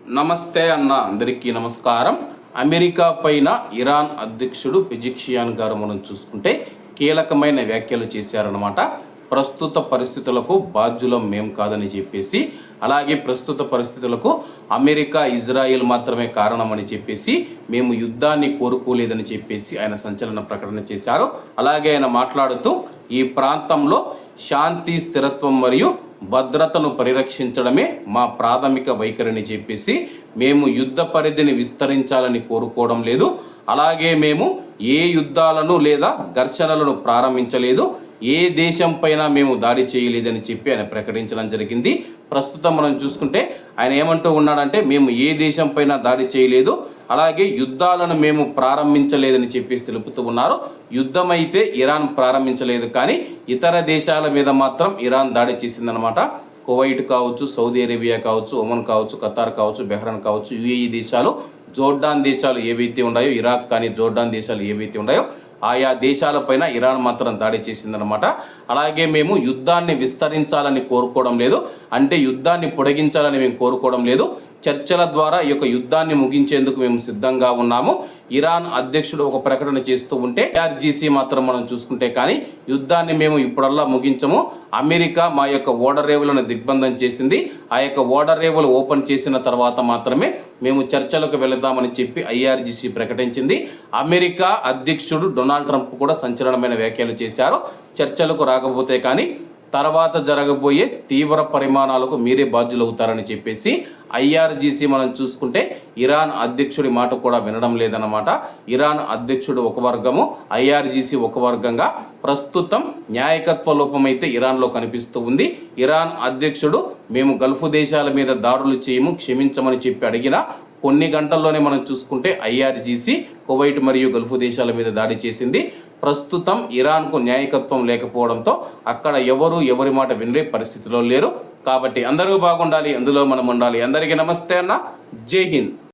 నమస్తే అన్న అందరికీ నమస్కారం. అమెరికా పైన ఇరాన్ అధ్యక్షుడు పెజిక్షియాన్ గారు మనం చూసుకుంటే కీలకమైన వ్యాఖ్యలు చేశారన్నమాట. ప్రస్తుత పరిస్థితులకు బాధ్యులం మేం కాదని చెప్పేసి, అలాగే ప్రస్తుత పరిస్థితులకు అమెరికా ఇజ్రాయిల్ మాత్రమే కారణమని చెప్పేసి, మేము యుద్ధాన్ని కోరుకోలేదని చెప్పేసి ఆయన సంచలన ప్రకటన చేశారు. అలాగే ఆయన మాట్లాడుతూ ఈ ప్రాంతంలో శాంతి, స్థిరత్వం మరియు భద్రతను పరిరక్షించడమే మా ప్రాథమిక వైఖరిని చెప్పేసి, మేము యుద్ధ పరిధిని విస్తరించాలని కోరుకోవడం లేదు, అలాగే మేము ఏ యుద్ధాలను లేదా ఘర్షణలను ప్రారంభించలేదు, ఏ దేశం పైన మేము దాడి చేయలేదని చెప్పి ఆయన ప్రకటించడం జరిగింది. ప్రస్తుతం మనం చూసుకుంటే ఆయన ఏమంటూ ఉన్నాడంటే, మేము ఏ దేశం పైన దాడి చేయలేదు, అలాగే యుద్ధాలను మేము ప్రారంభించలేదని చెప్పేసి తెలుపుతూ ఉన్నారు. యుద్ధం అయితే ఇరాన్ ప్రారంభించలేదు, కానీ ఇతర దేశాల మీద మాత్రం ఇరాన్ దాడి చేసిందనమాట. కువైట్ కావచ్చు, సౌదీ అరేబియా కావచ్చు, ఒమన్ కావచ్చు, ఖతార్ కావచ్చు, బెహ్రాన్ కావచ్చు, యుఏఈ దేశాలు, జోర్డాన్ దేశాలు ఏవైతే ఉన్నాయో, ఇరాక్ కానీ జోర్డాన్ దేశాలు ఏవైతే ఉన్నాయో ఆయా దేశాలపైన ఇరాన్ మాత్రం దాడి చేసిందనమాట. అలాగే మేము యుద్ధాన్ని విస్తరించాలని కోరుకోవడం లేదు, అంటే యుద్ధాన్ని పొడిగించాలని మేము కోరుకోవడం లేదు, చర్చల ద్వారా ఈ యొక్క యుద్ధాన్ని ముగించేందుకు మేము సిద్ధంగా ఉన్నాము. ఇరాన్ అధ్యక్షుడు ఒక ప్రకటన చేస్తూ ఉంటే ఐఆర్జీసీ మాత్రం మనం చూసుకుంటే కానీ యుద్ధాన్ని మేము ఇప్పుడల్లా ముగించము, అమెరికా మా యొక్క ఓడరేవులను దిగ్బంధం చేసింది, ఆ యొక్క ఓడరేవులు ఓపెన్ చేసిన తర్వాత మాత్రమే మేము చర్చలకు వెళదామని చెప్పి ఐఆర్జీసీ ప్రకటించింది. అమెరికా అధ్యక్షుడు డొనాల్డ్ ట్రంప్ కూడా సంచలనమైన వ్యాఖ్యలు చేశారు. చర్చలకు రాకపోతే కానీ తర్వాత జరగబోయే తీవ్ర పరిమాణాలకు మీరే బాధ్యులవుతారని చెప్పేసి ఐఆర్జీసీ మనం చూసుకుంటే ఇరాన్ అధ్యక్షుడి మాట కూడా వినడం లేదన్నమాట. ఇరాన్ అధ్యక్షుడు ఒక వర్గము, ఐఆర్జీసీ ఒక వర్గంగా ప్రస్తుతం న్యాయకత్వ లోపమైతే ఇరాన్లో కనిపిస్తూ ఉంది. ఇరాన్ అధ్యక్షుడు మేము గల్ఫ్ దేశాల మీద దాడులు చేయము, క్షమించమని చెప్పి అడిగిన కొన్ని గంటల్లోనే మనం చూసుకుంటే ఐఆర్జీసీ కువైట్ మరియు గల్ఫ్ దేశాల మీద దాడి చేసింది. ప్రస్తుతం ఇరాన్కు న్యాయకత్వం లేకపోవడంతో అక్కడ ఎవరి మాట వినే పరిస్థితిలో లేరు. కాబట్టి అందరూ బాగుండాలి, అందులో మనం ఉండాలి. అందరికీ నమస్తే అన్న, జై హింద్.